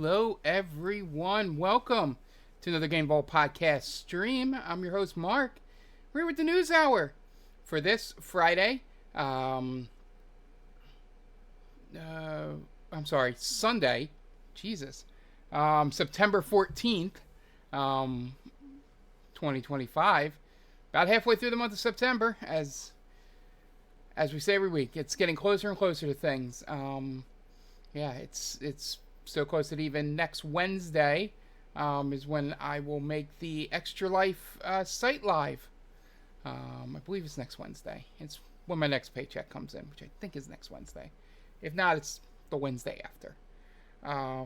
Hello, everyone. Welcome to another Game Vault podcast stream. I'm your host, Mark. We're here with the News Hour for this Friday. Sunday. Jesus. September 14th, 2025. About halfway through the month of September, as we say every week. It's getting closer and closer to things. It's so close that even next Wednesday is when I will make the Extra Life site live. I believe it's next Wednesday. It's when my next paycheck comes in, which I think is next Wednesday. If not, it's the Wednesday after. We're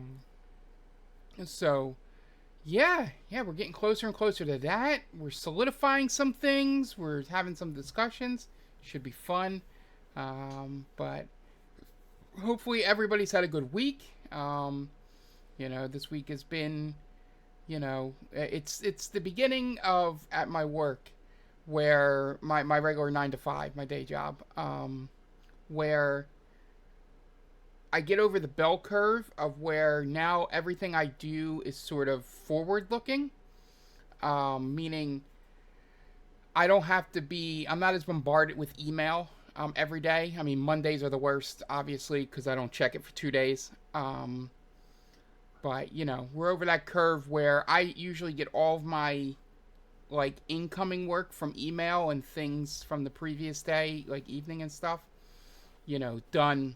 getting closer and closer to that. We're solidifying some things. We're having some discussions. Should be fun. But hopefully everybody's had a good week. This week has been, it's the beginning of at my work where my regular 9 to 5, my day job, where I get over the bell curve of where now everything I do is sort of forward looking, meaning I'm not as bombarded with email every day. I mean, Mondays are the worst, obviously, because I don't check it for 2 days. But, we're over that curve where I usually get all of my, incoming work from email and things from the previous day, evening and stuff, done,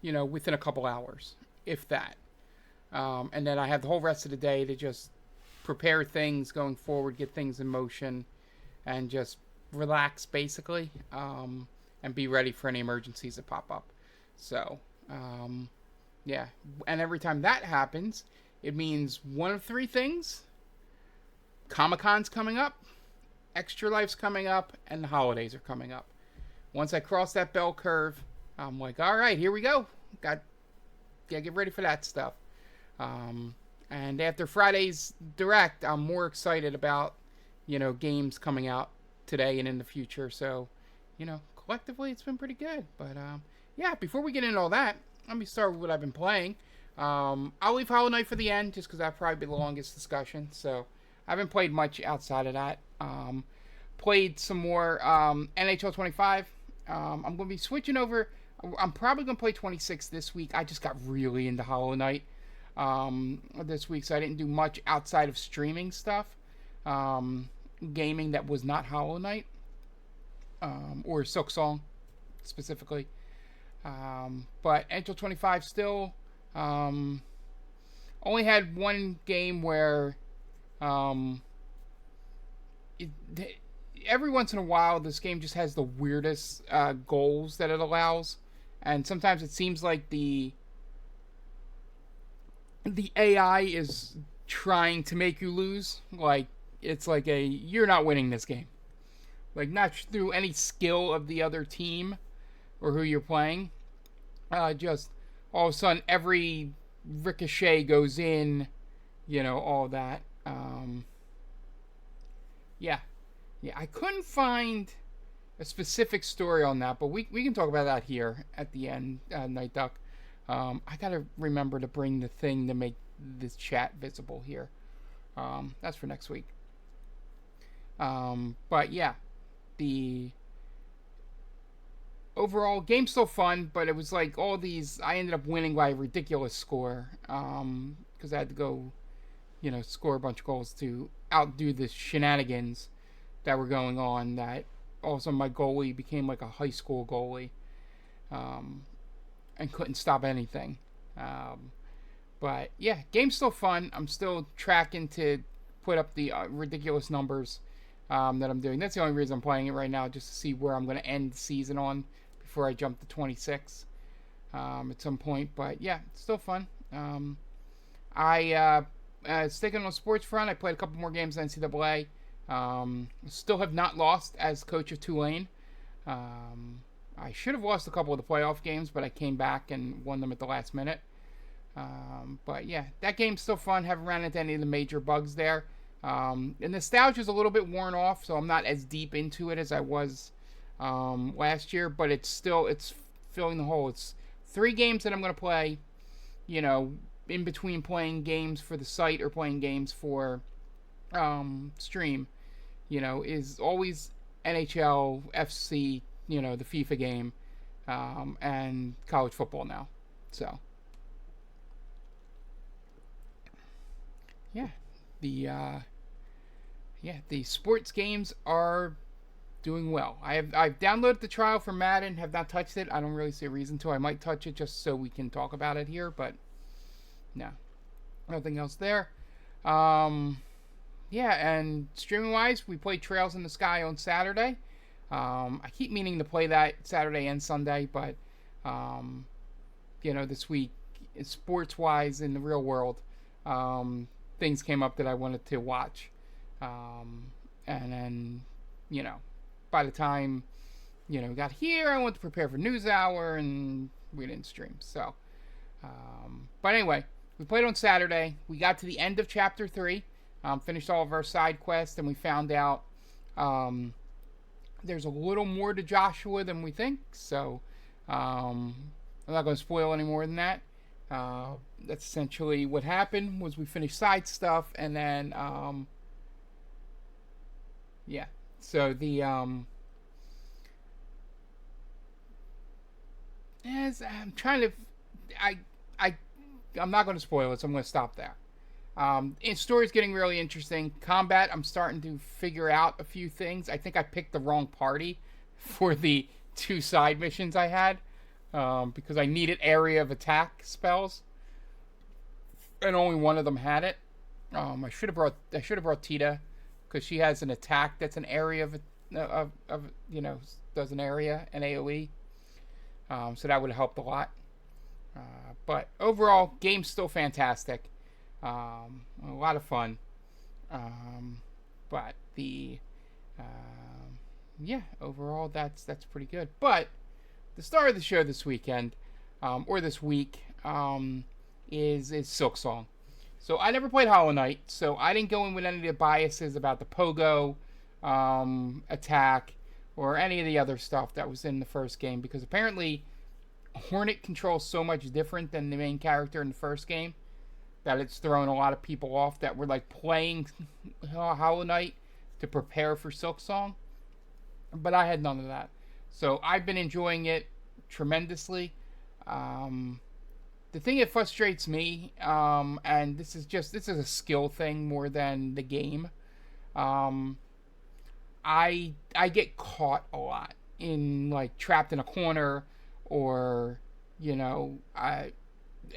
within a couple hours, if that. And then I have the whole rest of the day to just prepare things going forward, get things in motion, and just relax, basically, and be ready for any emergencies that pop up. So, and every time that happens, it means one of three things. Comic-Con's coming up, Extra Life's coming up, and the holidays are coming up. Once I cross that bell curve, I'm like, all right, here we go. Gotta get ready for that stuff. And after Friday's Direct, I'm more excited about, games coming out today and in the future. So, collectively, it's been pretty good. But, before we get into all that, let me start with what I've been playing. I'll leave Hollow Knight for the end, just because that'll probably be the longest discussion. So, I haven't played much outside of that. Played some more NHL 25. I'm going to be switching over. I'm probably going to play 26 this week. I just got really into Hollow Knight this week, so I didn't do much outside of streaming stuff. Gaming that was not Hollow Knight. Or Silksong, specifically. But NHL 25 still only had one game where every once in a while this game just has the weirdest goals that it allows, and sometimes it seems like the AI is trying to make you lose. It's like you're not winning this game, not through any skill of the other team or who you're playing. Just all of a sudden every ricochet goes in, all that. I couldn't find a specific story on that, but we can talk about that here at the end, Night Duck. I gotta remember to bring the thing to make this chat visible here. That's for next week. The overall game's still fun, but it was all these, I ended up winning by a ridiculous score, because I had to go, score a bunch of goals to outdo the shenanigans that were going on, that also my goalie became like a high school goalie, and couldn't stop anything. Game's still fun. I'm still tracking to put up the ridiculous numbers that I'm doing. That's the only reason I'm playing it right now, just to see where I'm going to end the season on before I jump to 26 at some point. But it's still fun. Sticking on the sports front, I played a couple more games in NCAA. Still have not lost as coach of Tulane. I should have lost a couple of the playoff games, but I came back and won them at the last minute. That game's still fun. Haven't ran into any of the major bugs there. The nostalgia is a little bit worn off, so I'm not as deep into it as I was last year, but it's filling the hole. It's 3 games that I'm going to play, in between playing games for the site or playing games for stream, is always NHL, FC, the FIFA game, and college football now. So, yeah, the the sports games are doing well. I've downloaded the trial for Madden, have not touched it. I don't really see a reason to. I might touch it just so we can talk about it here, but no, nothing else there. Yeah, and streaming wise, we played Trails in the Sky on Saturday. I keep meaning to play that Saturday and Sunday, but this week, sports wise in the real world, things came up that I wanted to watch, and then by the time we got here, I went to prepare for News Hour, and we didn't stream. So, but anyway, we played on Saturday. We got to the end of Chapter 3. Finished all of our side quests, and we found out there's a little more to Joshua than we think. So I'm not going to spoil any more than that. That's essentially what happened. Was we finished side stuff, and then yeah. So the as I'm trying to, I'm not going to spoil it, so I'm going to stop there. The story's getting really interesting. Combat, I'm starting to figure out a few things. I think I picked the wrong party for the 2 side missions I had, because I needed area of attack spells, and only one of them had it. I should have brought Tita, because she has an attack that's an area of does an area, an AOE. So that would have helped a lot. But overall, game's still fantastic. A lot of fun. But the overall that's pretty good. But the star of the show this weekend, or this week, is Silksong. So I never played Hollow Knight, so I didn't go in with any of the biases about the pogo attack or any of the other stuff that was in the first game, because apparently Hornet controls so much different than the main character in the first game that it's thrown a lot of people off that were like playing Hollow Knight to prepare for Silksong. But I had none of that. So I've been enjoying it tremendously. The thing that frustrates me, and this is a skill thing more than the game. I get caught a lot in like trapped in a corner, or I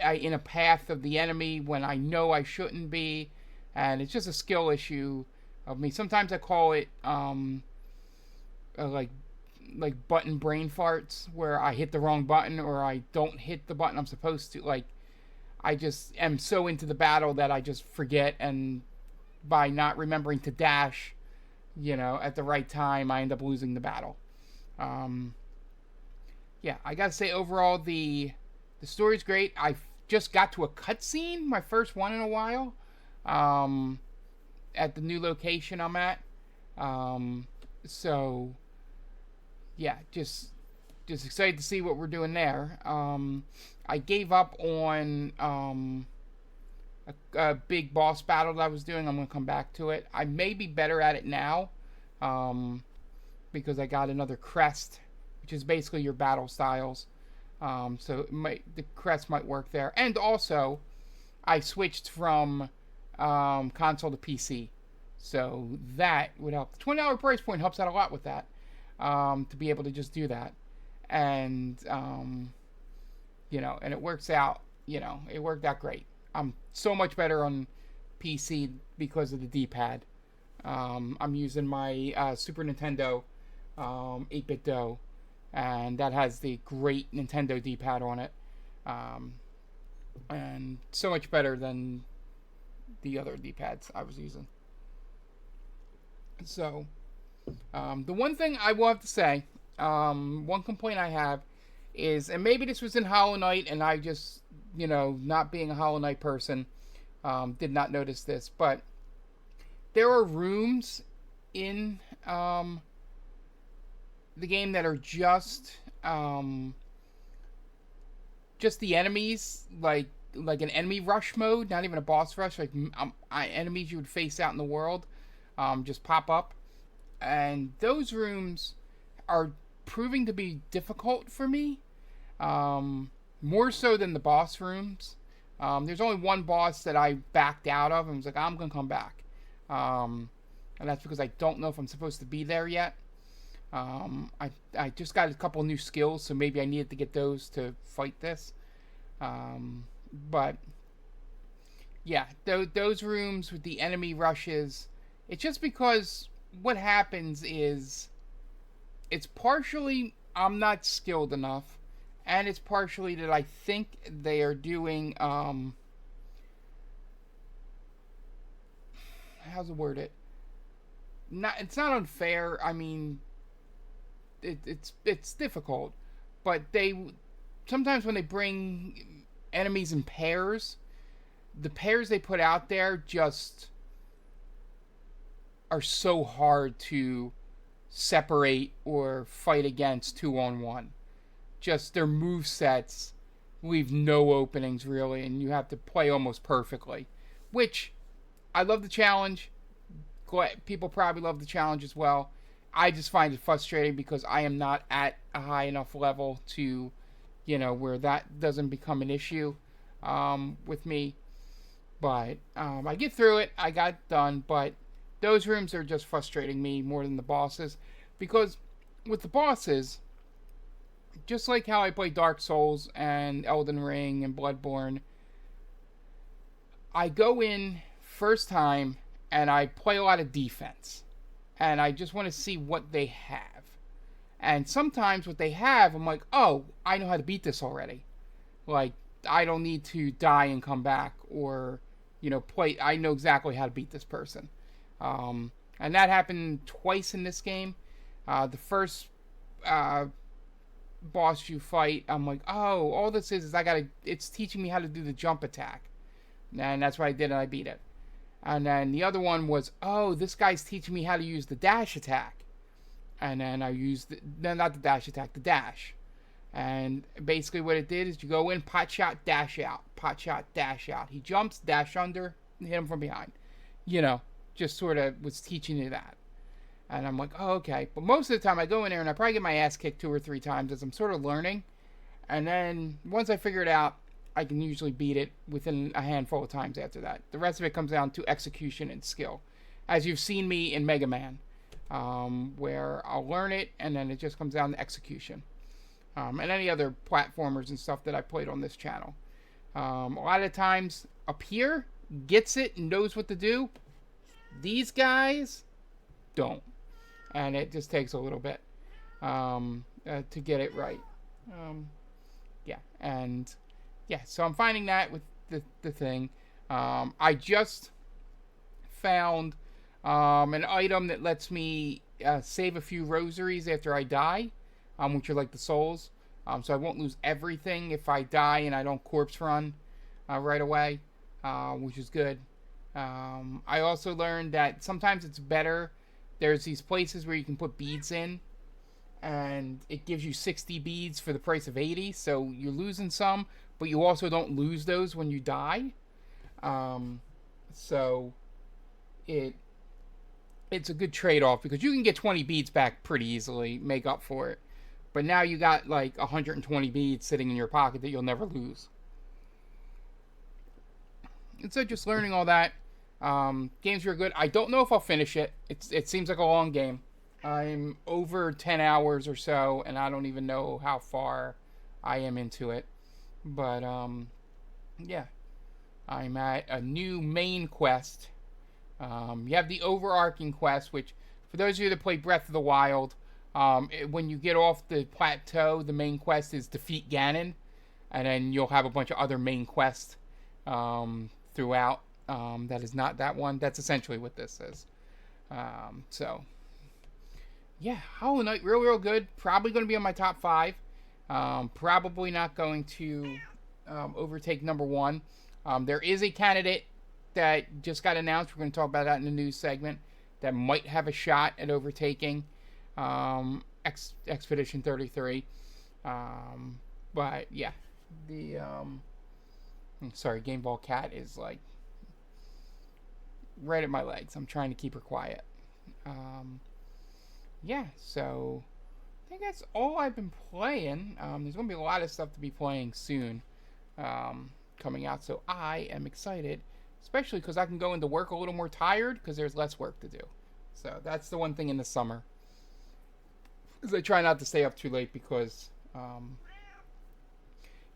in a path of the enemy when I know I shouldn't be, and it's just a skill issue of me. Sometimes I call it like button brain farts, where I hit the wrong button or I don't hit the button I'm supposed to. Like, I just am so into the battle that I just forget, and by not remembering to dash, at the right time, I end up losing the battle. Yeah, I gotta say, overall, the story's great. I just got to a cutscene, my first one in a while, at the new location I'm at. So, yeah, just excited to see what we're doing there. I gave up on a big boss battle that I was doing. I'm going to come back to it. I may be better at it now, because I got another crest, which is basically your battle styles. So the crest might work there. And also, I switched from console to PC. So that would help. The $20 price point helps out a lot with that, to be able to just do that. And, and it works out, it worked out great. I'm so much better on PC because of the D-pad. I'm using my Super Nintendo 8-bit Do, and that has the great Nintendo D-pad on it, and so much better than the other D-pads I was using. So, the one thing I will have to say, one complaint I have is, and maybe this was in Hollow Knight, and I just, not being a Hollow Knight person, did not notice this, but there are rooms in the game that are just the enemies, like like an enemy rush mode, not even a boss rush. Like enemies you would face out in the world, just pop up, and those rooms are proving to be difficult for me, more so than the boss rooms. There's only one boss that I backed out of and was like, I'm gonna come back, and that's because I don't know if I'm supposed to be there yet. I just got a couple new skills, so maybe I needed to get those to fight this. But yeah, those rooms with the enemy rushes, it's just because what happens is it's partially I'm not skilled enough, and it's partially that I think they are doing how's the word it? Not it's not unfair. I mean, it's difficult, but they sometimes when they bring enemies in pairs, the pairs they put out there just are so hard to separate or fight against 2-on-1. Just their move sets leave no openings really, and you have to play almost perfectly. Which I love the challenge. People probably love the challenge as well. I just find it frustrating because I am not at a high enough level to, where that doesn't become an issue with me. But I get through it. I got done. But those rooms are just frustrating me more than the bosses. Because with the bosses, just like how I play Dark Souls and Elden Ring and Bloodborne, I go in first time and I play a lot of defense. And I just want to see what they have. And sometimes what they have, I'm like, oh, I know how to beat this already. Like, I don't need to die and come back or, play. I know exactly how to beat this person. And that happened twice in this game. The first boss you fight, I'm like, oh, all this is it's teaching me how to do the jump attack. And that's what I did, and I beat it. And then the other one was, oh, this guy's teaching me how to use the dash attack. And then I used, not the dash attack, the dash. And basically what it did is you go in, pot shot, dash out. Pot shot, dash out. He jumps, dash under, and hit him from behind. Just sort of was teaching you that. And I'm like, oh, okay. But most of the time I go in there and I probably get my ass kicked 2 or 3 times as I'm sort of learning. And then once I figure it out, I can usually beat it within a handful of times after that. The rest of it comes down to execution and skill. As you've seen me in Mega Man, where I'll learn it and then it just comes down to execution. And any other platformers and stuff that I played on this channel. A lot of times up here, gets it and knows what to do. These guys don't. And it just takes a little bit to get it right. So I'm finding that with the thing. I just found an item that lets me save a few rosaries after I die, which are like the souls. So I won't lose everything if I die and I don't corpse run right away, which is good. I also learned that sometimes it's better. There's these places where you can put beads in, and it gives you 60 beads for the price of 80, so you're losing some, but you also don't lose those when you die. So it's a good trade-off because you can get 20 beads back pretty easily, make up for it. But now you got like 120 beads sitting in your pocket that you'll never lose. And so just learning all that. Games are good. I don't know if I'll finish it. It seems like a long game. I'm over 10 hours or so, and I don't even know how far I am into it. But, yeah. I'm at a new main quest. You have the overarching quest, which, for those of you that play Breath of the Wild, when you get off the plateau, the main quest is defeat Ganon. And then you'll have a bunch of other main quests throughout. That is not that one. That's essentially what this is. So, yeah, Hollow Knight, real good. Probably going to be on my top 5. Probably not going to overtake number 1. There is a candidate that just got announced. We're going to talk about that in the news segment. That might have a shot at overtaking Expedition 33. But yeah, Sorry, Game Ball Cat is like right at my legs. I'm trying to keep her quiet. Um, yeah, so I think that's all I've been playing. There's going to be a lot of stuff to be playing soon coming out, so I am excited, especially because I can go into work a little more tired because there's less work to do. So that's the one thing in the summer. Is I try not to stay up too late because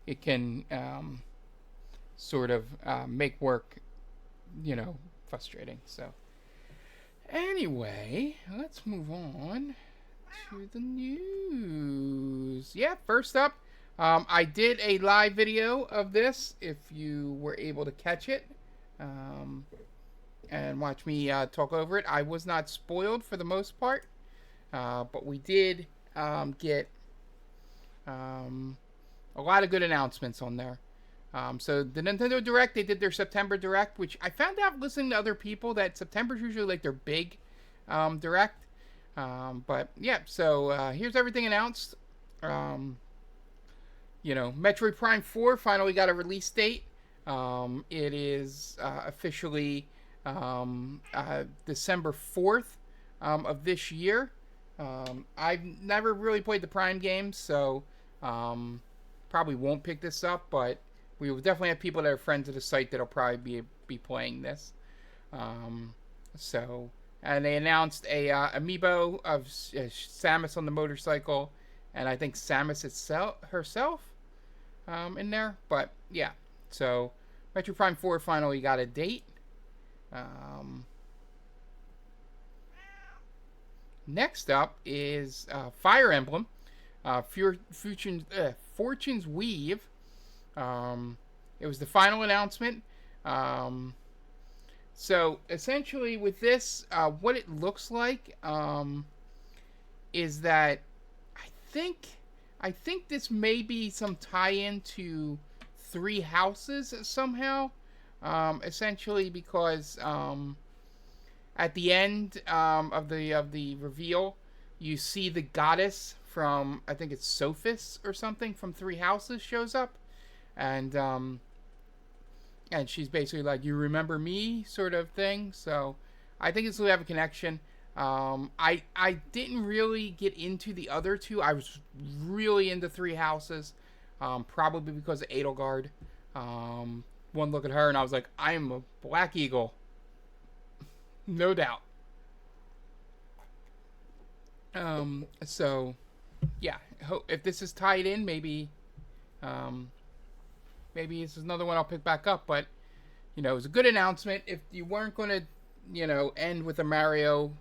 it can sort of make work, frustrating. So anyway, let's move on to the news. Yeah, first up, I did a live video of this, if you were able to catch it, and watch me talk over it. I was not spoiled for the most part, but we did get a lot of good announcements on there. So the Nintendo Direct, they did their September Direct, which I found out listening to other people that September's usually like their big Direct. But yeah, so here's everything announced. Metroid Prime 4 finally got a release date. It is officially December 4th of this year. I've never really played the Prime games, so probably won't pick this up, but we will definitely have people that are friends of the site that'll probably be playing this. And they announced a amiibo of Samus on the motorcycle, and I think Samus herself in there. But yeah, so Metroid Prime 4 finally got a date. Next up is Fire Emblem, Fortune's Weave. It was the final announcement. So essentially with this, what it looks like is that I think this may be some tie-in to Three Houses somehow. Essentially because at the end of the reveal, you see the goddess from, I think it's Sophis or something from Three Houses shows up, and she's basically like, "You remember me?" sort of thing. So I think this will have a connection. I didn't really get into the other two. I was really into Three Houses, probably because of Edelgard. One look at her and I was like, I am a Black Eagle. No doubt. So, yeah. If this is tied in, maybe this is another one I'll pick back up. But, it was a good announcement. If you weren't going to, end with a Mario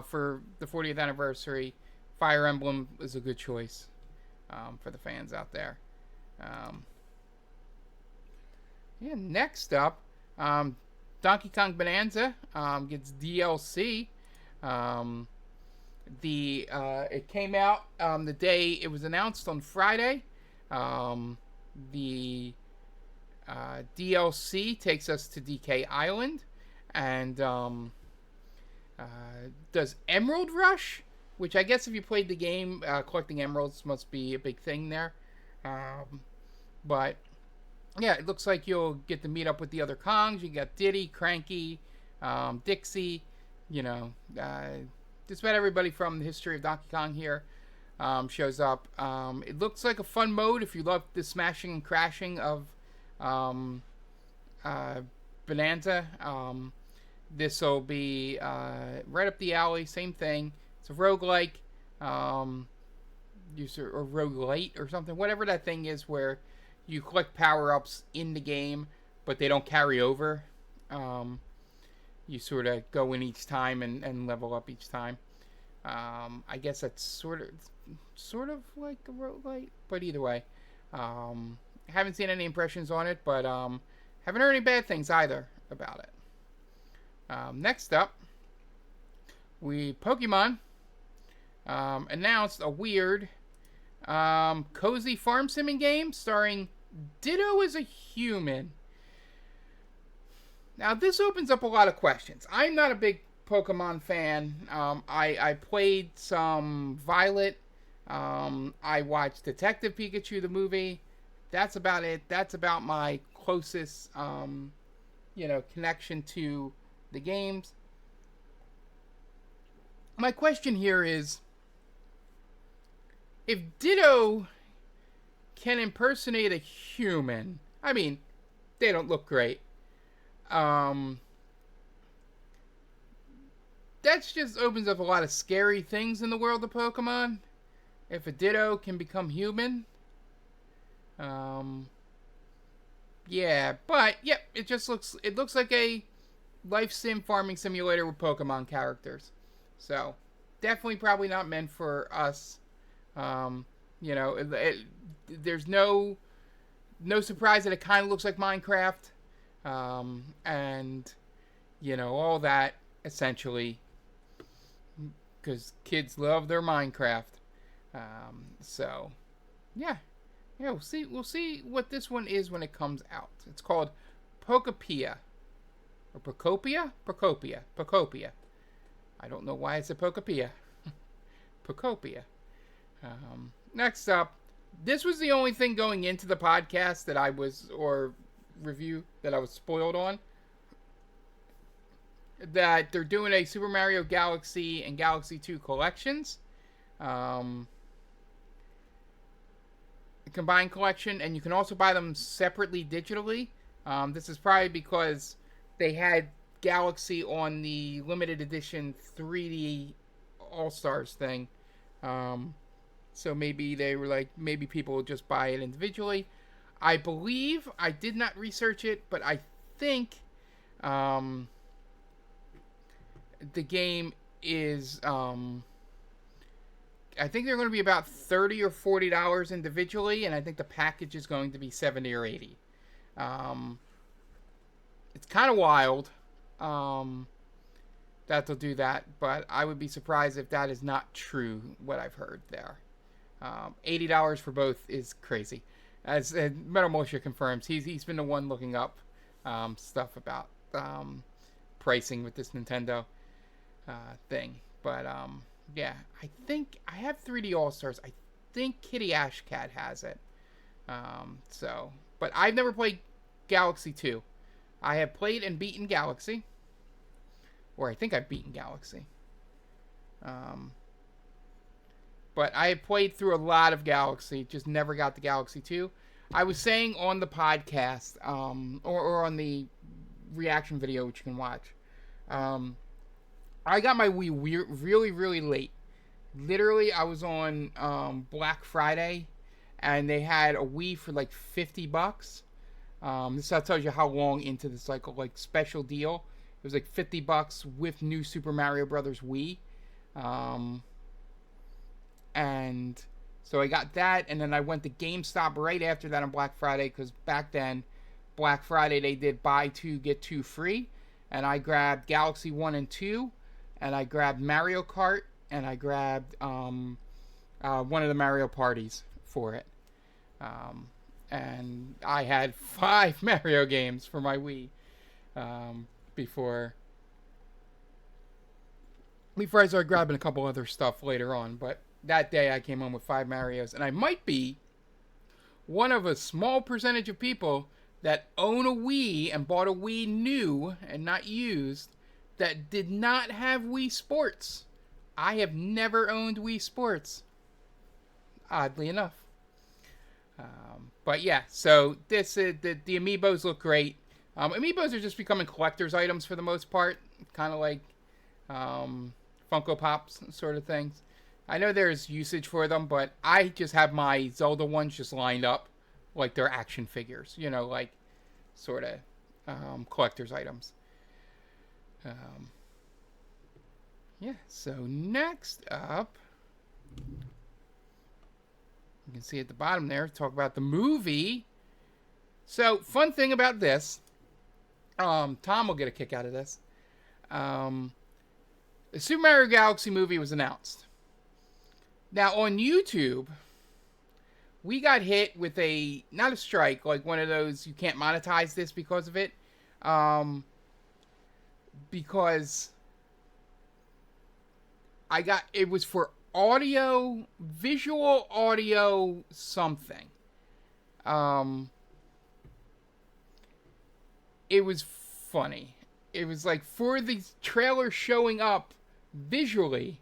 for the 40th anniversary, Fire Emblem is a good choice for the fans out there. Next up, Donkey Kong Bonanza gets DLC. It came out the day it was announced on Friday. The DLC takes us to DK Island and does Emerald Rush, which I guess if you played the game, collecting emeralds must be a big thing there. But yeah, it looks like you'll get to meet up with the other Kongs. You got Diddy, Cranky, Dixie, just about everybody from the history of Donkey Kong here shows up. It looks like a fun mode if you love the smashing and crashing of Bonanza. This will be right up the alley, same thing. It's a roguelike, or roguelite or something, whatever that thing is where you collect power-ups in the game, but they don't carry over. You sort of go in each time and level up each time. I guess that's sort of like a roguelite, but either way. Haven't seen any impressions on it, but haven't heard any bad things either about it. Next up, Pokemon announced a weird cozy farm simming game starring Ditto as a human. Now, this opens up a lot of questions. I'm not a big Pokemon fan. I played some Violet. I watched Detective Pikachu, the movie. That's about it. That's about my closest, connection to the games. My question here is, if Ditto can impersonate a human, I mean, they don't look great. That just opens up a lot of scary things in the world of Pokemon. If a Ditto can become human. Yeah, but yep, it looks like a life sim farming simulator with Pokemon characters. So, definitely probably not meant for us. There's no surprise that it kind of looks like Minecraft. And all that essentially, because kids love their Minecraft. So, yeah. Yeah, we'll see what this one is when it comes out. It's called Pokopia. Or Pokopia? Pokopia. I don't know why it's a Pokopia. Pokopia. Next up, this was the only thing going into the podcast that I was, or review, that I was spoiled on. That they're doing a Super Mario Galaxy and Galaxy 2 collections. Combined collection, and you can also buy them separately digitally. This is probably because they had Galaxy on the limited edition 3D All-Stars thing. So maybe they were like, maybe people will just buy it individually. I believe, I did not research it, but I think the game is I think they're going to be about $30 or $40 individually, and I think the package is going to be $70 or $80. It's kind of wild that they'll do that, but I would be surprised if that is not true, what I've heard there. $80 for both is crazy. As Metal Moshe confirms, he's been the one looking up stuff about pricing with this Nintendo thing. But yeah, I think I have 3D All-Stars. I think Kitty Ashcat has it. But I've never played Galaxy 2. I have played and beaten Galaxy. Or I think I've beaten Galaxy. But I have played through a lot of Galaxy, just never got the Galaxy 2. I was saying on the podcast, or on the reaction video, which you can watch, I got my Wii really, really late. Literally, I was on Black Friday, and they had a Wii for like $50. This tells you how long into this like special deal. It was like $50 with new Super Mario Brothers Wii. And so I got that, and then I went to GameStop right after that on Black Friday, because back then, Black Friday, they did buy two, get two free. And I grabbed Galaxy 1 and 2, and I grabbed Mario Kart, and I grabbed one of the Mario parties for it. And I had 5 Mario games for my Wii before I started grabbing a couple other stuff later on. But that day I came home with 5 Marios, and I might be one of a small percentage of people that own a Wii and bought a Wii new and not used that did not have Wii Sports. I have never owned Wii Sports, oddly enough. But yeah, so this the amiibos look great. Amiibos are just becoming collector's items for the most part, kind of like Funko Pops sort of things. I know there's usage for them, but I just have my Zelda ones just lined up like they're action figures, like sort of collector's items. Yeah, so next up, you can see at the bottom there, talk about the movie. So, fun thing about this, Tom will get a kick out of this. The Super Mario Galaxy movie was announced. Now, on YouTube, we got hit with not a strike, like one of those, you can't monetize this because of it. Because it was for audio, visual audio something. it was funny. It was like for the trailer showing up visually,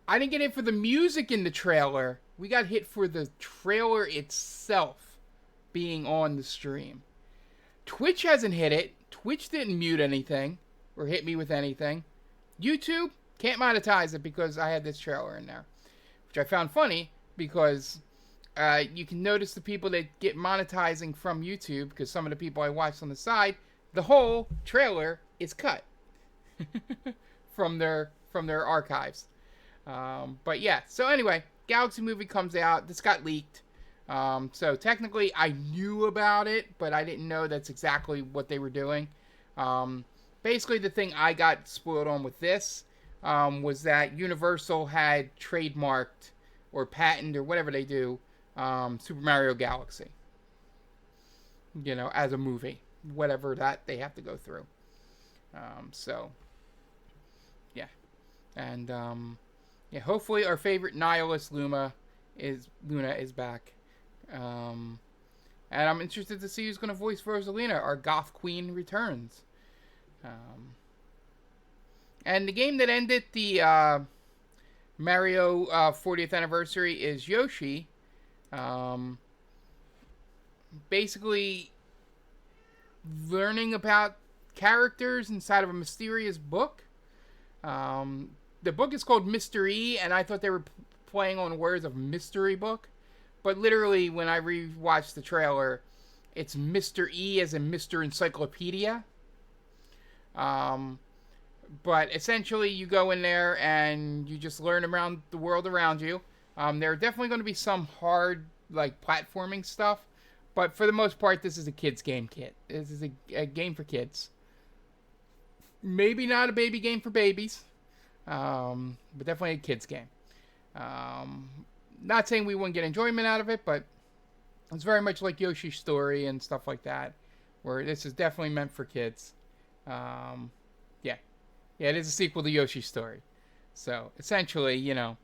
I didn't get hit for the music in the trailer. We got hit for the trailer itself being on the stream. Twitch hasn't hit it. Twitch didn't mute anything or hit me with anything. YouTube can't monetize it because I had this trailer in there, which I found funny because you can notice the people that get monetizing from YouTube, because some of the people I watched on the side, the whole trailer is cut from their archives. But yeah, so anyway, Galaxy movie comes out. This got leaked. So technically I knew about it, but I didn't know that's exactly what they were doing. Basically the thing I got spoiled on with this was that Universal had trademarked or patented or whatever they do Super Mario Galaxy. You know, as a movie. Whatever that they have to go through. So, yeah. And, yeah, hopefully our favorite nihilist Luna is back. And I'm interested to see who's going to voice Rosalina. Our goth queen returns. And the game that ended the Mario 40th anniversary is Yoshi. Basically learning about characters inside of a mysterious book. The book is called Mystery, and I thought they were playing on words of mystery book. But literally, when I rewatched the trailer, it's Mr. E as in Mr. Encyclopedia. But essentially, you go in there and you just learn around the world around you. There are definitely going to be some hard, like, platforming stuff. But for the most part, this is a kid's game kit. This is a game for kids. Maybe not a baby game for babies. But definitely a kid's game. Not saying we wouldn't get enjoyment out of it, but it's very much like Yoshi's Story and stuff like that, where this is definitely meant for kids. Yeah. Yeah, it is a sequel to Yoshi's Story. So, essentially, you know,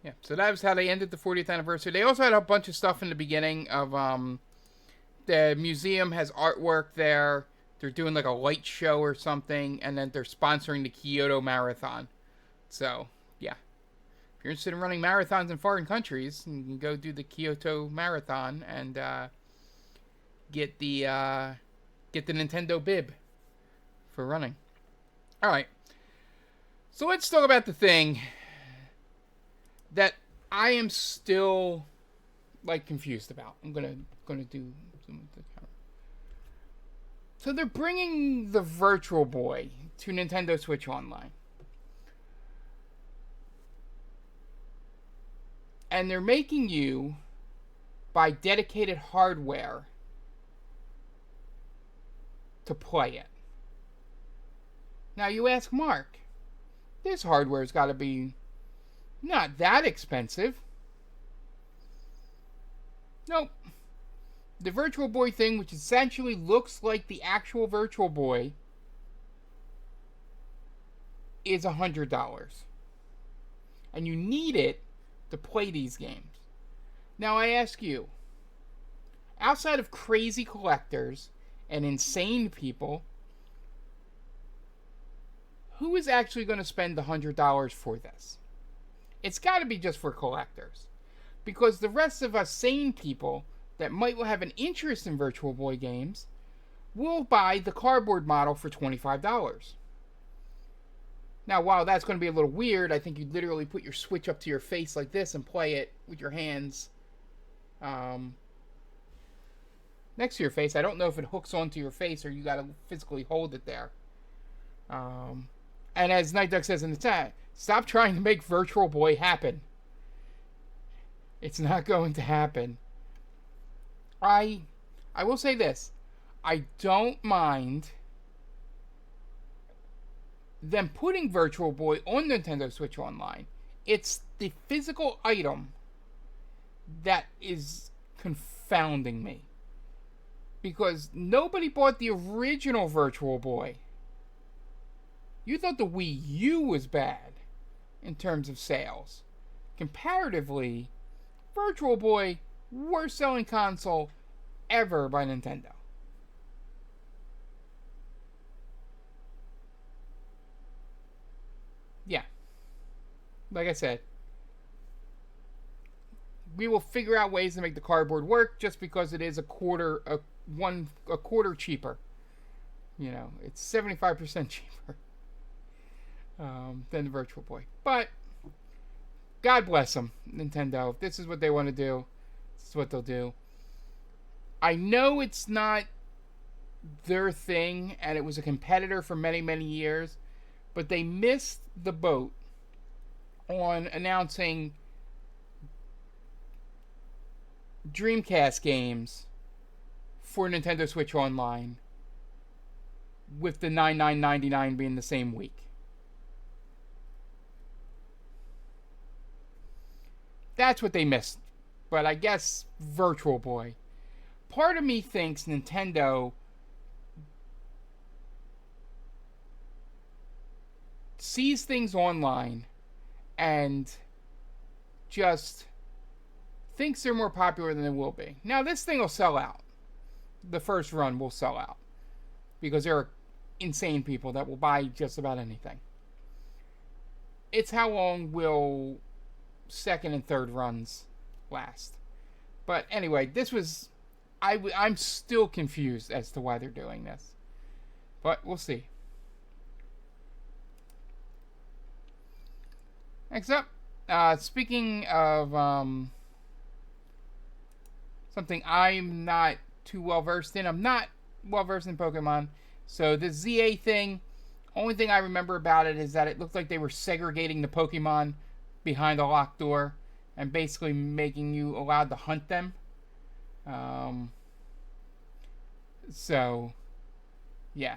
yeah, so that was how they ended the 40th anniversary. They also had a bunch of stuff in the beginning of, the museum has artwork there. They're doing like a light show or something, and then they're sponsoring the Kyoto Marathon. So, yeah. If you're interested in running marathons in foreign countries, you can go do the Kyoto Marathon and get the Nintendo bib for running. All right. So let's talk about the thing that I am still like confused about. I'm gonna do some of the camera. So they're bringing the Virtual Boy to Nintendo Switch Online, and they're making you buy dedicated hardware to play it. Now you ask Mark, this hardware's got to be not that expensive. Nope. The Virtual Boy thing, which essentially looks like the actual Virtual Boy, is $100. And you need it to play these games. Now I ask you, outside of crazy collectors and insane people, who is actually going to spend $100 for this? It's got to be just for collectors. Because the rest of us sane people that might have an interest in Virtual Boy games will buy the cardboard model for $25. Now, while that's going to be a little weird, I think you literally put your Switch up to your face like this and play it with your hands next to your face. I don't know if it hooks onto your face or you got to physically hold it there. And as Night Duck says in the chat, stop trying to make Virtual Boy happen. It's not going to happen. I will say this. I don't mind them putting Virtual Boy on Nintendo Switch Online. It's the physical item that is confounding me. Because nobody bought the original Virtual Boy. You thought the Wii U was bad in terms of sales. comparatively, Virtual Boy, worst selling console ever by Nintendo. Yeah, like I said, we will figure out ways to make the cardboard work just because it is a quarter cheaper. It's 75% cheaper than the Virtual Boy. But God bless them, Nintendo. If this is what they want to do, this is what they'll do. I know it's not their thing, and it was a competitor for many, many years, but they missed the boat on announcing Dreamcast games for Nintendo Switch Online, with the $99.99 being the same week. That's what they missed. But I guess Virtual Boy. Part of me thinks Nintendo sees things online and just thinks they're more popular than they will be. Now, this thing will sell out. The first run will sell out. Because there are insane people that will buy just about anything. It's how long will second and third runs last. But anyway, this was... I'm still confused as to why they're doing this. But we'll see. Next up, speaking of something I'm not too well versed in. I'm not well versed in Pokemon. So the ZA thing, only thing I remember about it is that it looked like they were segregating the Pokemon behind a locked door and basically making you allowed to hunt them. So, yeah.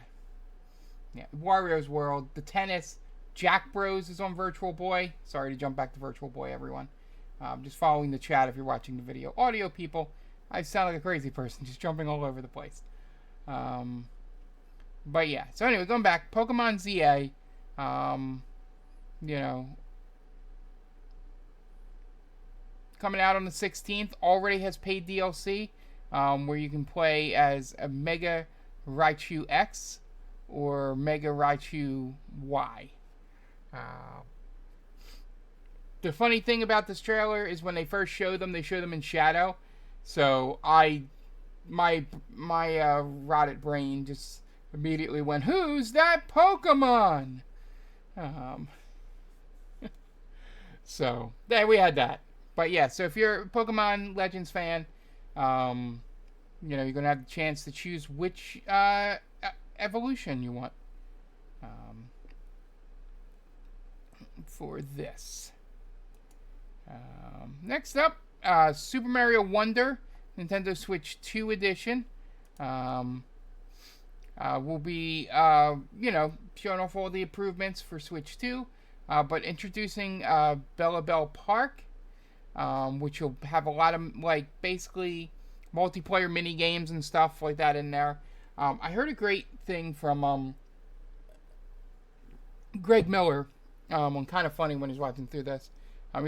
Wario's World, the tennis, Jack Bros is on Virtual Boy. Sorry to jump back to Virtual Boy, everyone. Just following the chat if you're watching the video. Audio people, I sound like a crazy person, just jumping all over the place. But yeah, so anyway, going back, Pokemon ZA, coming out on the 16th, already has paid DLC, where you can play as a Mega Raichu X or Mega Raichu Y. The funny thing about this trailer is when they first show them, they show them in shadow. So my rotted brain just immediately went, "Who's that Pokemon?" So there we had that. But yeah, so if you're a Pokemon Legends fan, you're gonna have the chance to choose which evolution you want for this. Next up, Super Mario Wonder, Nintendo Switch 2 edition. Will be, showing off all the improvements for Switch 2, but introducing Bella Bell Park, which will have a lot of, basically multiplayer mini games and stuff like that in there. I heard a great thing from Greg Miller on Kind of Funny when he's watching through this.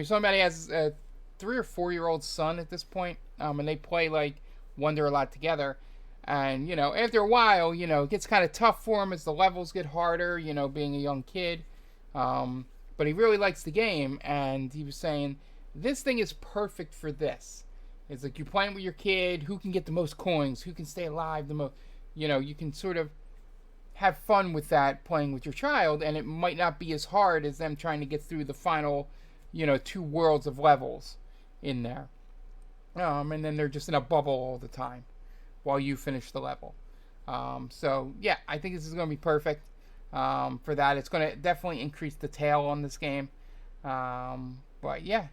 Somebody has a 3 or 4 year old son at this point, and they play Wonder a lot together. And after a while, it gets kind of tough for him as the levels get harder. Being a young kid, but he really likes the game, and he was saying this thing is perfect for this. It's like you're playing with your kid, who can get the most coins, who can stay alive the most. You can sort of have fun with that playing with your child, and it might not be as hard as them trying to get through the final, 2 worlds of levels in there. And then they're just in a bubble all the time while you finish the level. So yeah, I think this is going to be perfect for that. It's going to definitely increase the tail on this game. But yeah,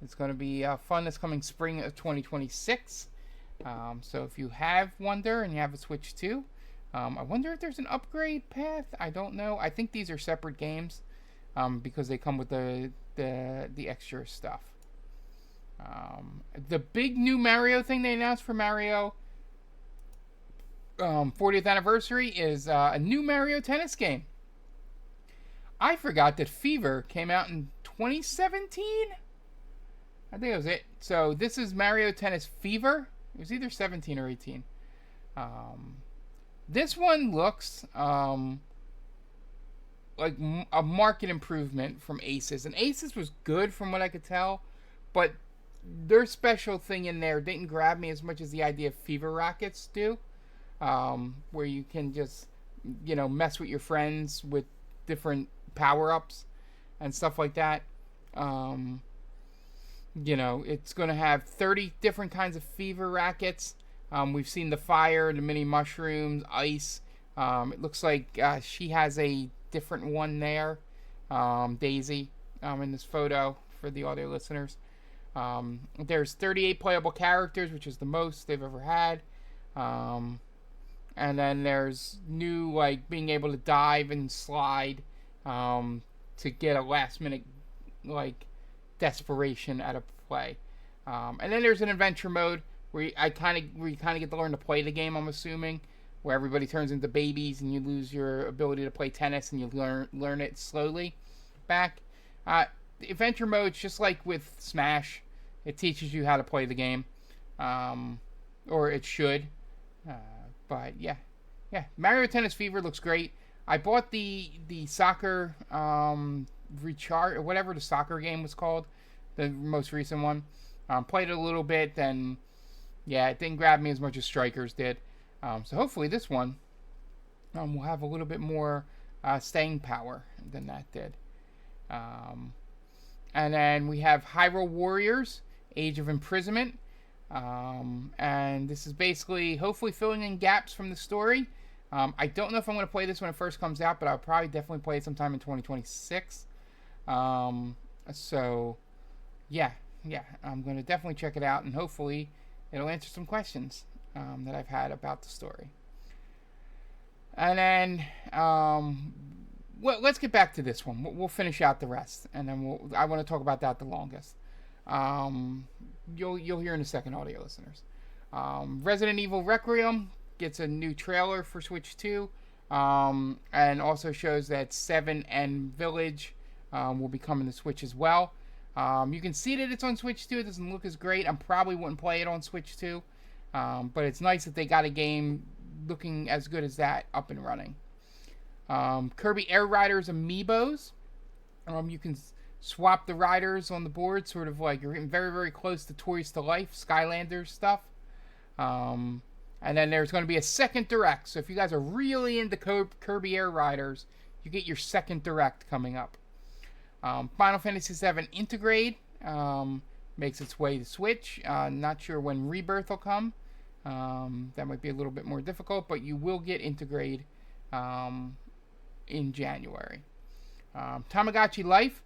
it's going to be fun this coming spring of 2026. So if you have Wonder and you have a Switch 2, I wonder if there's an upgrade path. I don't know. I think these are separate games because they come with the extra stuff. The big new Mario thing they announced for Mario 40th anniversary is a new Mario Tennis game. I forgot that Fever came out in 2017. I think that was it. So this is Mario Tennis Fever. It was either 17 or 18. Um, this one looks like a market improvement from Aces. And Aces was good from what I could tell, but their special thing in there didn't grab me as much as the idea of Fever Rockets do, where you can just, mess with your friends with different power-ups and stuff like that. It's going to have 30 different kinds of Fever Rackets. We've seen the fire, the mini mushrooms, ice. It looks like she has a different one there, Daisy, in this photo for the audio listeners. There's 38 playable characters, which is the most they've ever had. And then there's new, being able to dive and slide to get a last minute, desperation out of play. And then there's an adventure mode where you kind of get to learn to play the game, I'm assuming, where everybody turns into babies and you lose your ability to play tennis and you learn it slowly back. The adventure mode's just like with Smash. It teaches you how to play the game, or it should. But yeah, Mario Tennis Fever looks great. I bought the soccer recharge, or whatever the soccer game was called, the most recent one. Played it a little bit, then it didn't grab me as much as Strikers did. So hopefully this one will have a little bit more staying power than that did. And then we have Hyrule Warriors, Age of Imprisonment. And this is basically hopefully filling in gaps from the story. I don't know if I'm going to play this when it first comes out, but I'll probably definitely play it sometime in 2026. So, yeah, I'm going to definitely check it out, and hopefully it'll answer some questions that I've had about the story. And then, let's get back to this one. We'll finish out the rest, and then I want to talk about that the longest. You'll hear in a second, audio listeners. Resident Evil Requiem gets a new trailer for Switch 2, and also shows that 7 and Village will be coming to Switch as well. You can see that it's on Switch 2. It doesn't look as great. I probably wouldn't play it on Switch 2, but it's nice that they got a game looking as good as that up and running. Kirby Air Riders Amiibos. You can swap the riders on the board, sort of like you're getting very, very close to Toys to Life, Skylanders stuff. And then there's going to be a second Direct. So if you guys are really into Kirby Air Riders, you get your second Direct coming up. Final Fantasy VII Intergrade makes its way to Switch. Not sure when Rebirth will come. That might be a little bit more difficult, but you will get Intergrade in January. Tamagotchi Life.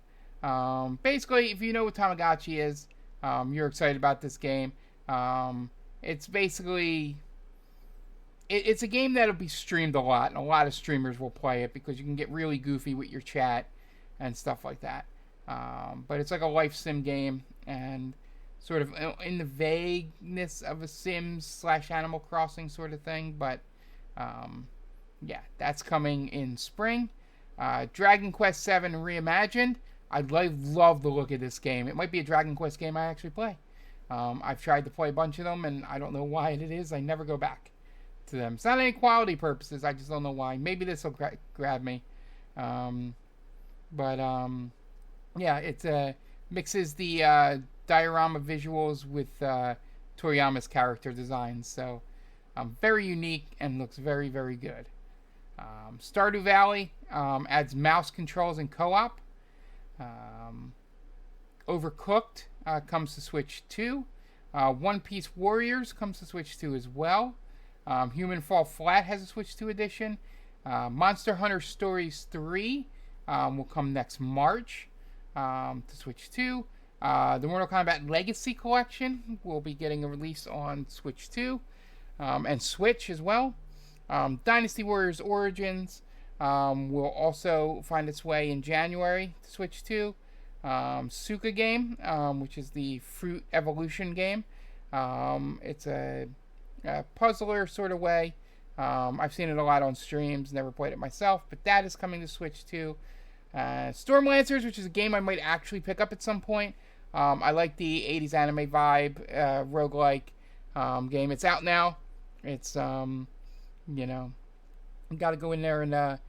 Basically, if you know what Tamagotchi is, you're excited about this game. It's basically... It's a game that'll be streamed a lot, and a lot of streamers will play it because you can get really goofy with your chat and stuff like that. But it's like a life sim game, and sort of in the vagueness of a Sims / Animal Crossing sort of thing. But that's coming in spring. Dragon Quest VII Reimagined. I love the look of this game. It might be a Dragon Quest game I actually play. I've tried to play a bunch of them, and I don't know why it is. I never go back to them. It's not any quality purposes. I just don't know why. Maybe this will grab me. It mixes the diorama visuals with Toriyama's character designs. So very unique and looks very, very good. Stardew Valley adds mouse controls and co-op. Overcooked comes to Switch 2. One Piece Warriors comes to Switch 2 as well. Human Fall Flat has a Switch 2 edition. Monster Hunter Stories 3 will come next March to Switch 2. The Mortal Kombat Legacy Collection will be getting a release on Switch 2 and Switch as well. Dynasty Warriors Origins will also find its way in January to Switch 2. Suka Game, which is the Fruit Evolution game. It's a puzzler sort of way. I've seen it a lot on streams, never played it myself, but that is coming to Switch too. Stormlancers, which is a game I might actually pick up at some point. I like the 80s anime vibe, roguelike game. It's out now. It's, you know, you got to go in there and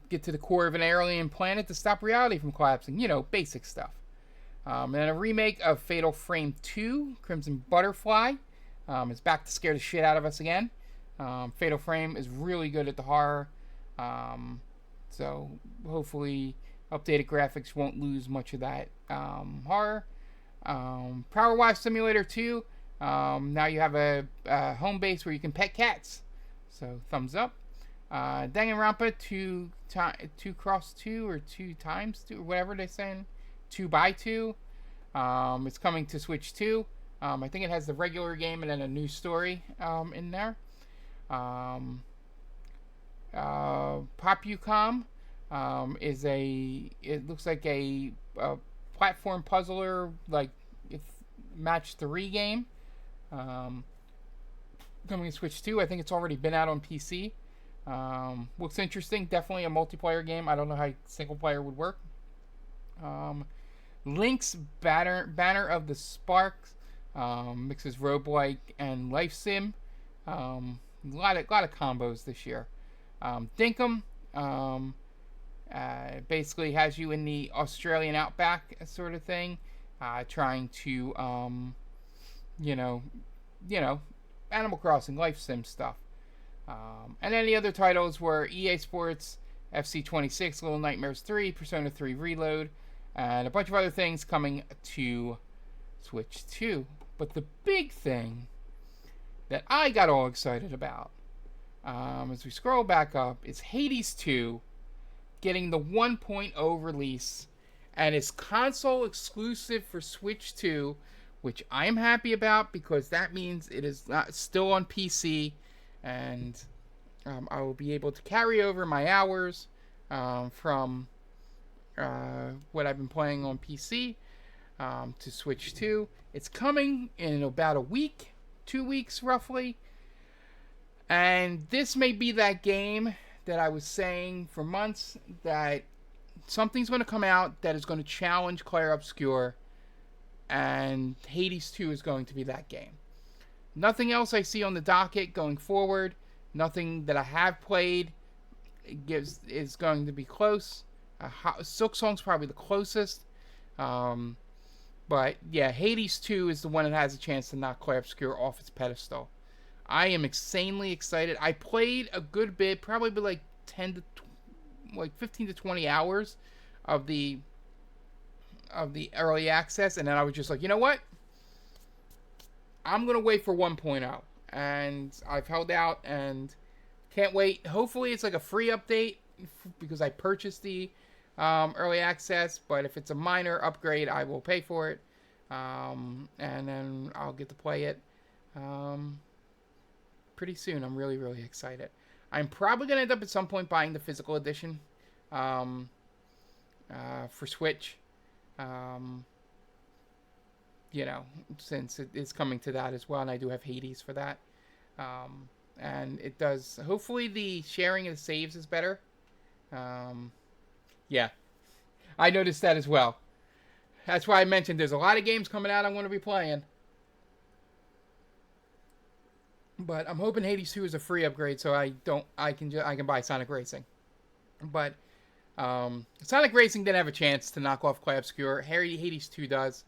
get to the core of an alien planet to stop reality from collapsing. Basic stuff. And a remake of Fatal Frame 2, Crimson Butterfly, is back to scare the shit out of us again. Fatal Frame is really good at the horror. So hopefully updated graphics won't lose much of that horror. Power Wash Simulator 2. Now you have a home base where you can pet cats. So thumbs up. Danganronpa 2x2 or 2x2 or whatever they're saying. 2x2. It's coming to Switch 2. I think it has the regular game and then a new story in there. Popucom it looks like a platform puzzler, like match 3 game. Coming to Switch 2. I think it's already been out on PC. Looks interesting. Definitely a multiplayer game. I don't know how single player would work. Link's Banner of the Sparks mixes roguelike and life sim. A lot of combos this year. Dinkum basically has you in the Australian outback sort of thing, trying to Animal Crossing life sim stuff. And then the other titles were EA Sports, FC26, Little Nightmares 3, Persona 3 Reload, and a bunch of other things coming to Switch 2. But the big thing that I got all excited about, as we scroll back up, is Hades 2 getting the 1.0 release, and it's console exclusive for Switch 2, which I'm happy about because that means it is still on PC, and I will be able to carry over my hours from what I've been playing on PC to Switch 2. It's coming in about a week, 2 weeks roughly, and this may be that game that I was saying for months that something's going to come out that is going to challenge Clair Obscur, and Hades 2 is going to be that game. Nothing else I see on the docket going forward. Nothing that I have played is going to be close. Silksong's probably the closest. But yeah, Hades 2 is the one that has a chance to knock Clair Obscur off its pedestal. I am insanely excited. I played a good bit, probably like 15 to 20 hours of the early access, and then I was just like, you know what? I'm gonna wait for 1.0, and I've held out and can't wait. Hopefully, it's like a free update because I purchased the early access. But if it's a minor upgrade, I will pay for it, and then I'll get to play it pretty soon. I'm really, really excited. I'm probably gonna end up at some point buying the physical edition for Switch. Since it is coming to that as well, and I do have Hades for that. And it does, hopefully the sharing of the saves is better. Yeah, I noticed that as well. That's why I mentioned there's a lot of games coming out I'm going to be playing. But I'm hoping Hades 2 is a free upgrade, so I can buy Sonic Racing. But Sonic Racing didn't have a chance to knock off Clair Obscur. Hades 2 does.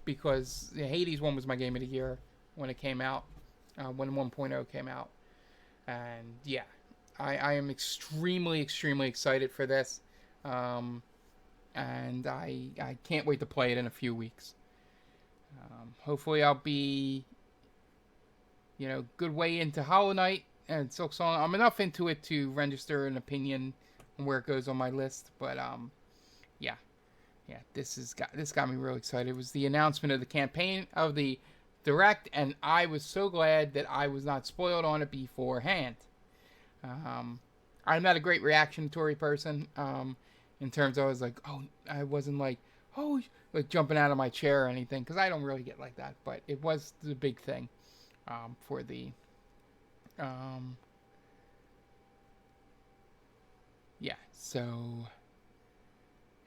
Because the Hades 1 was my game of the year when it came out, when 1.0 came out. And yeah, I am extremely, extremely excited for this. And I can't wait to play it in a few weeks. Hopefully I'll be, good way into Hollow Knight and Silksong. I'm enough into it to register an opinion on where it goes on my list, but yeah. Yeah, this got me real excited. It was the announcement of the campaign of the Direct, and I was so glad that I was not spoiled on it beforehand. I'm not a great reactionatory person. In terms of, I was like, I wasn't like jumping out of my chair or anything, because I don't really get like that. But it was the big thing for the yeah. So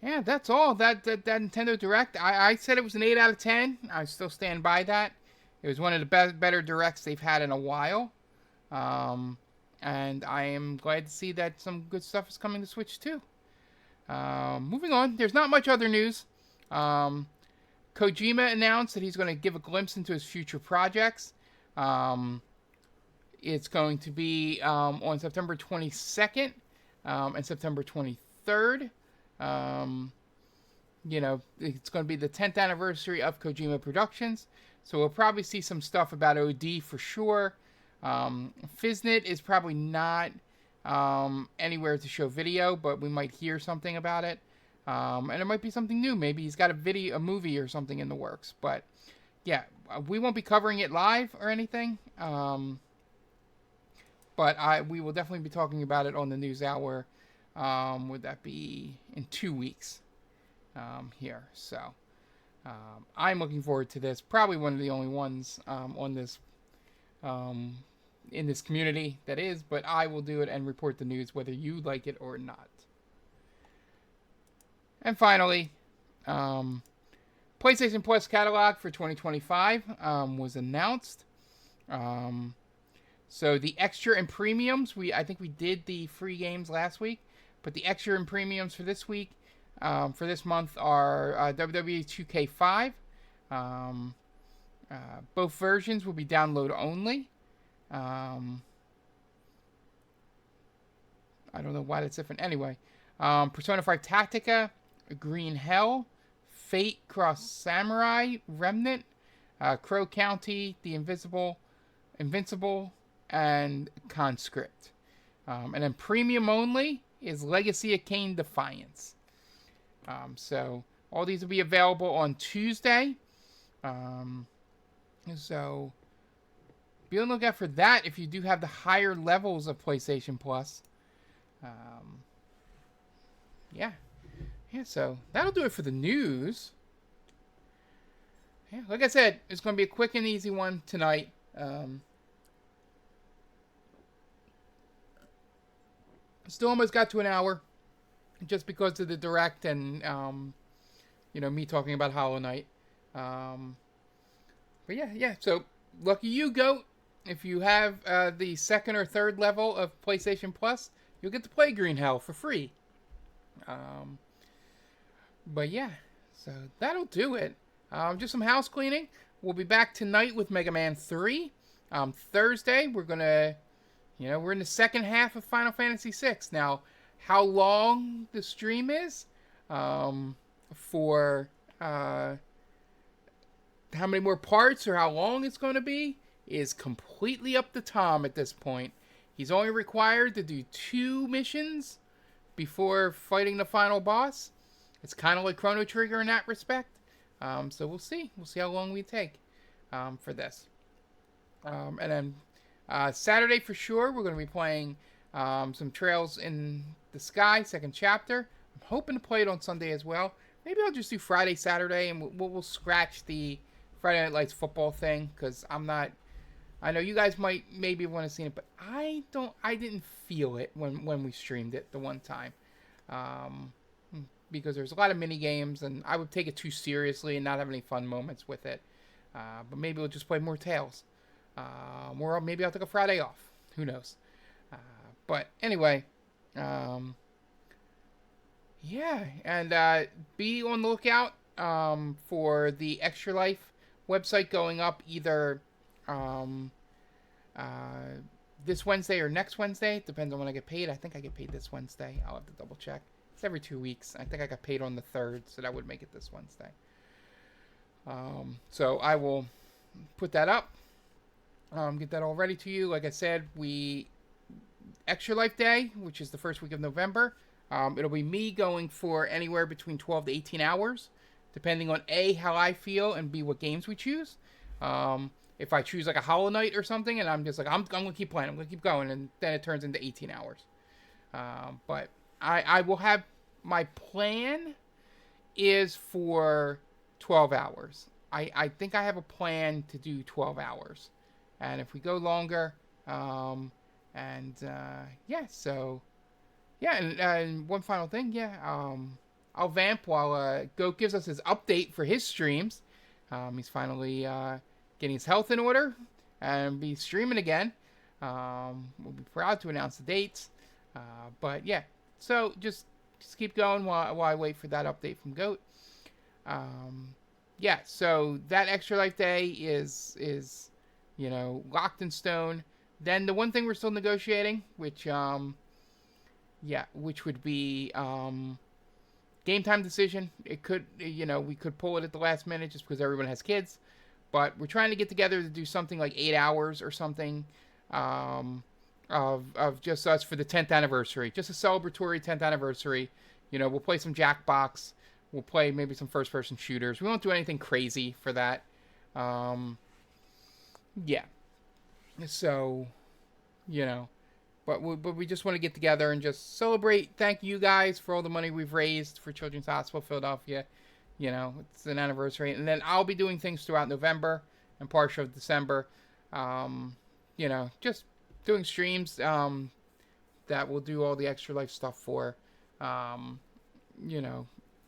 Yeah, that's all. That Nintendo Direct. I said it was an 8 out of 10. I still stand by that. It was one of the better directs they've had in a while. Um, and I am glad to see that some good stuff is coming to Switch too. Moving on, there's not much other news. Um, Kojima announced that he's going to give a glimpse into his future projects. Um, it's going to be on September 22nd and September 23rd. Um, it's going to be the 10th anniversary of Kojima Productions. So we'll probably see some stuff about OD for sure. Fiznit is probably not anywhere to show video, but we might hear something about it. And it might be something new. Maybe he's got a movie or something in the works. But yeah, we won't be covering it live or anything. But we will definitely be talking about it on the News Hour. Would that be in 2 weeks here? So I'm looking forward to this. Probably one of the only ones on this in this community that is. But I will do it and report the news whether you like it or not. And finally, PlayStation Plus catalog for 2025 was announced. So the extra and premiums, I think we did the free games last week, but the extra and premiums for this week, for this month are WWE 2K5. Both versions will be download only. I don't know why that's different. Anyway, Persona 5 Tactica, Green Hell, Fate Cross Samurai, Remnant, Crow County, The Invincible, and Conscript. And then premium only is Legacy of Kain Defiance. So all these will be available on Tuesday. So be on the lookout for that if you do have the higher levels of PlayStation Plus. Yeah, so that'll do it for the news. Yeah, like I said, it's going to be a quick and easy one tonight. Still almost got to an hour, just because of the direct and me talking about Hollow Knight. But yeah. So lucky you, Goat. If you have the second or third level of PlayStation Plus, you'll get to play Green Hell for free. But yeah, so that'll do it. Just some house cleaning. We'll be back tonight with Mega Man 3. Thursday, we're gonna, we're in the second half of Final Fantasy VI. Now, how long the stream is, for how many more parts or how long it's going to be, is completely up to Tom at this point. He's only required to do 2 missions before fighting the final boss. It's kind of like Chrono Trigger in that respect. So we'll see. We'll see how long we take for this. And then Saturday for sure, we're going to be playing some Trails in the Sky, second chapter. I'm hoping to play it on Sunday as well. Maybe I'll just do Friday, Saturday, and we'll scratch the Friday Night Lights football thing, because I'm not... I know you guys might maybe want to see it, but I didn't feel it when we streamed it the one time. Because there's a lot of mini games, and I would take it too seriously and not have any fun moments with it. But maybe we'll just play more Tales. Or maybe I'll take a Friday off. Who knows? But anyway, yeah, and be on the lookout for the Extra Life website going up either this Wednesday or next Wednesday. Depends on when I get paid. I think I get paid this Wednesday. I'll have to double check. It's every 2 weeks. I think I got paid on the 3rd, so that would make it this Wednesday. So I will put that up. Get that all ready to you. Like I said, Extra Life Day, which is the first week of November. It'll be me going for anywhere between 12 to 18 hours, depending on A, how I feel, and B, what games we choose. If I choose like a Hollow Knight or something, and I'm just like, I'm going to keep playing, I'm going to keep going, and then it turns into 18 hours. But I will have, my plan is for 12 hours. I think I have a plan to do 12 hours. And if we go longer, yeah, so, yeah, and one final thing, yeah, I'll vamp while Goat gives us his update for his streams. He's finally getting his health in order and be streaming again. We'll be proud to announce the dates. But yeah, so just keep going while I wait for that update from Goat. Yeah, so that Extra Life Day is locked in stone. Then the one thing we're still negotiating, which would be game time decision. It could, we could pull it at the last minute just because everyone has kids. But we're trying to get together to do something like 8 hours or something of just us for the 10th anniversary. Just a celebratory 10th anniversary. We'll play some Jackbox. We'll play maybe some first-person shooters. We won't do anything crazy for that. Yeah. So, but we just want to get together and just celebrate. Thank you guys for all the money we've raised for Children's Hospital Philadelphia. It's an anniversary. And then I'll be doing things throughout November and partial of December. Just doing streams that we'll do all the Extra Life stuff for.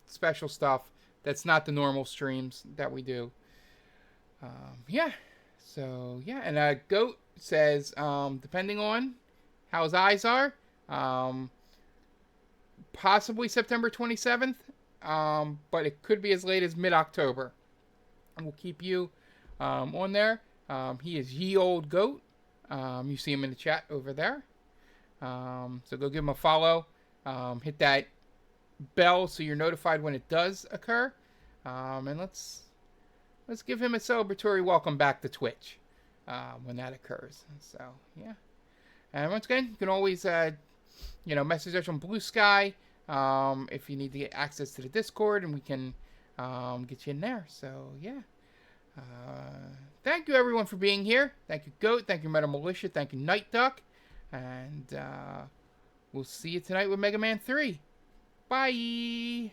Special stuff that's not the normal streams that we do. Yeah. So, yeah. And Goat says, depending on how his eyes are, possibly September 27th, but it could be as late as mid-October. And we'll keep you on there. He is Ye Old Goat. You see him in the chat over there. So go give him a follow. Hit that bell so you're notified when it does occur. And let's give him a celebratory welcome back to Twitch when that occurs. So, yeah. And once again, you can always, message us on Blue Sky if you need to get access to the Discord, and we can get you in there. So, yeah. Thank you, everyone, for being here. Thank you, Goat. Thank you, Metal Militia. Thank you, Night Duck. And we'll see you tonight with Mega Man 3. Bye!